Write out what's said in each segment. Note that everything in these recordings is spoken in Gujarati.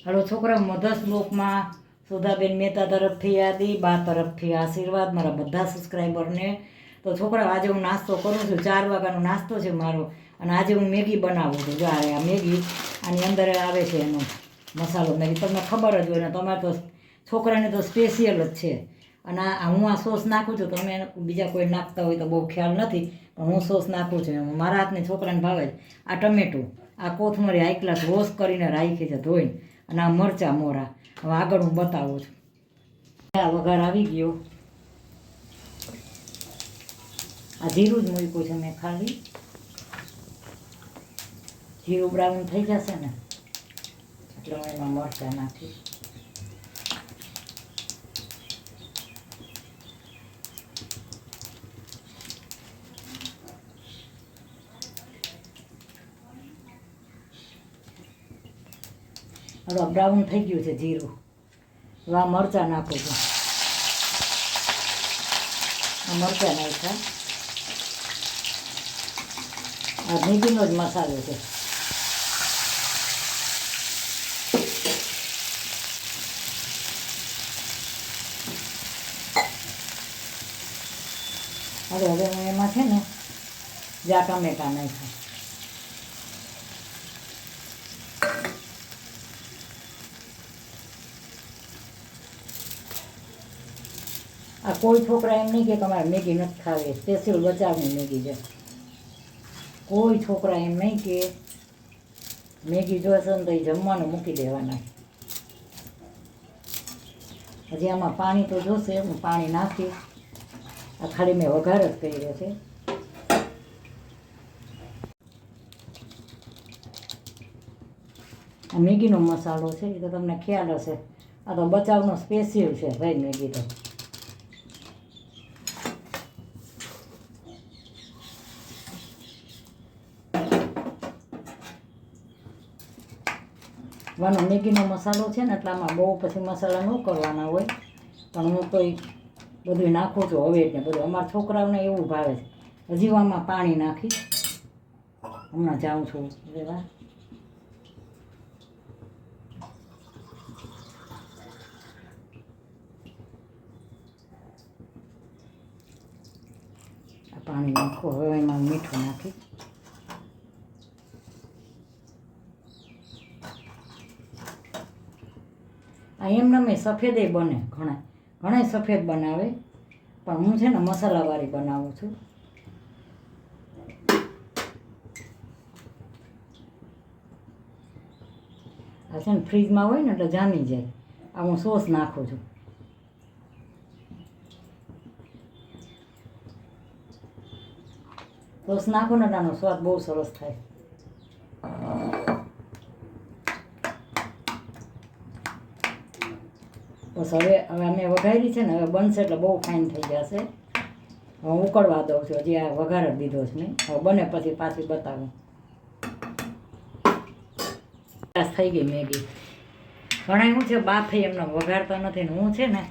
હાલો છોકરા, મધર્સ બ્લોકમાં સુધાબેન મહેતા તરફથી યાદી, બા તરફથી આશીર્વાદ મારા બધા સબસ્ક્રાઈબરને. તો છોકરા, આજે હું નાસ્તો કરું છું. 4 વાગ્યાનો નાસ્તો છે મારો, અને આજે હું મેગી બનાવું છું. જો આ મેગી, આની અંદર આવે છે એનો મસાલો મેગી, તમને ખબર જ હોય ને. તમારે તો છોકરાને તો સ્પેશિયલ જ છે. અને હું આ સોસ નાખું છું. તમે બીજા કોઈ નાખતા હોય તો બહુ ખ્યાલ નથી, પણ હું સોસ નાખું છું. મારા હાથની છોકરાને ભાવે છે. આ ટમેટું, આ કોથમરી હાઈ ક્લાસ વોશ કરીને રાખી છે ધોઈને, અને આ મરચાં મોરા. હવે આગળ હું બતાવું છું. આ વઘાર આવી ગયો. આ જીરું જ મૂક્યું છે મેં ખાલી. જીરું બ્રાઉન થઈ જશે ને એટલે હું એમાં મરચાં નાખીશ. હવે બ્રાઉન થઈ ગયું છે જીરું. હવે આ મરચાં નાખું છું. આ મરચાં નાખ્યા. આ મેગીનો જ મસાલો છે. હવે હું એમાં છે ને જા ટમેટા નાખ્યા. આ કોઈ છોકરા એમ નહીં કે તમારે મેગી નથી ખાવી, સ્પેશિયલ બચાવની મેગી છે. કોઈ છોકરા એમ નહીં કે મેગી જોઈશે ને તો એ જમવાનું મૂકી દેવાના. હજી આમાં પાણી તો જોશે, હું પાણી નાખીશ. આ ખાલી મેં વઘાર જ કર્યો છે. આ મેગીનો મસાલો છે, એ તો તમને ખ્યાલ હશે. આ તો બચાવનો સ્પેશિયલ છે ભાઈ મેગી તો. વાનો મેગીનો મસાલો છે ને, એટલે આમાં બહુ પછી મસાલા ન કરવાના હોય. પણ હું તો બધું નાખું છું હવે એટલે બધું. અમારા છોકરાઓને એવું ભાવે છે. હજી આમાં પાણી નાખી, હમણાં જાઉં છું લેવા. આ પાણી નાખો. હવે એમાં મીઠું નાખી. આ એમને મેં સફેદે બને, ઘણા સફેદ બનાવે, પણ હું છે ને મસાલાવાળી બનાવું છું. આ છે ને ફ્રીજમાં હોય ને એટલે જામી જાય. આ હું સોસ નાખું છું. સોસ નાખો ને આનો સ્વાદ બહુ સરસ થાય. બસ હવે અમે વઘારી છે ને, હવે બનશે એટલે બહુ ફાઇન થઈ જશે. હું ઉકળવા દઉં છું. હજી આ વઘાર જ દીધો છે મેં. હવે બને પછી પાછી બતાવું. થઈ ગઈ મેગી. ઘણા શું છે બાફે એમને વઘારતા નથી ને, હું છે ને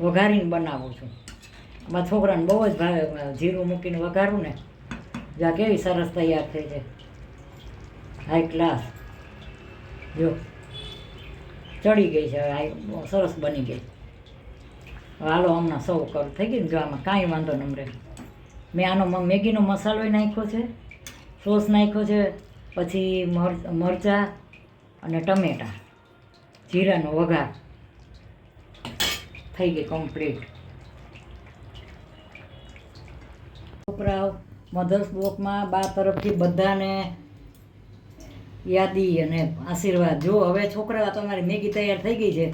વઘારીને બનાવું છું. મારા છોકરાને બહુ જ ભાવે. જીરું મૂકીને વઘારું ને, જ્યાં કેવી સરસ તૈયાર થઈ જાય, હાઈ ક્લાસ. જો ચડી ગઈ છે હવે, સરસ બની ગઈ. હાલો હમણાં સર્વ કરું. થઈ ગઈ ને? જો આમાં કાંઈ વાંધો ન રહે. મેં આનો મેગીનો મસાલો નાખ્યો છે, સોસ નાખ્યો છે, પછી મરચાં અને ટમેટાં, જીરાનો વઘાર. થઈ ગઈ કમ્પ્લીટ. છોકરાઓ, મધર્સ બ્લોકમાં બા તરફથી બધાને યાદી અને આશીર્વાદ. જો હવે છોકરા, તમારી મેગી તૈયાર થઈ ગઈ છે.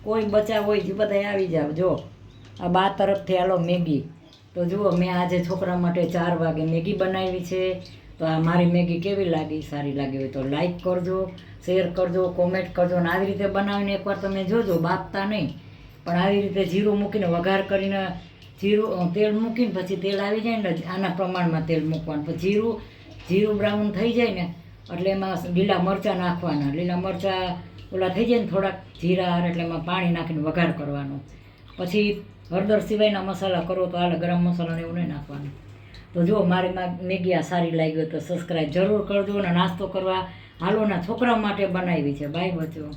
કોઈ બચાવ હોય જે બધા આવી જાવ. જો આ બા તરફથી હાલો મેગી. તો જુઓ, મેં આજે છોકરા માટે 4 વાગે મેગી બનાવી છે. તો આ મારી મેગી કેવી લાગી? સારી લાગી હોય તો લાઈક કરજો, શેર કરજો, કોમેન્ટ કરજો. અને આવી રીતે બનાવીને એકવાર તમે જોજો, બાફતા નહીં પણ આવી રીતે જીરું મૂકીને વઘાર કરીને, જીરું તેલ મૂકીને પછી તેલ આવી જાય ને, આના પ્રમાણમાં તેલ મૂકવાનું. પછી જીરું બ્રાઉન થઈ જાય ને એટલે એમાં લીલા મરચાં નાખવાના. લીલા મરચાં ઓલા થઈ જાય ને થોડાક જીરા, એટલે એમાં પાણી નાખીને વઘાર કરવાનો. પછી હળદર સિવાયના મસાલા કરો તો હાલે, ગરમ મસાલાને એવું નહીં નાખવાનું. તો જો મારી મેગી આ સારી લાગી હોય તો સબસ્ક્રાઈબ જરૂર કરજો. અને નાસ્તો કરવા હાલોના છોકરા માટે બનાવી છે. બાય બચ્ચો.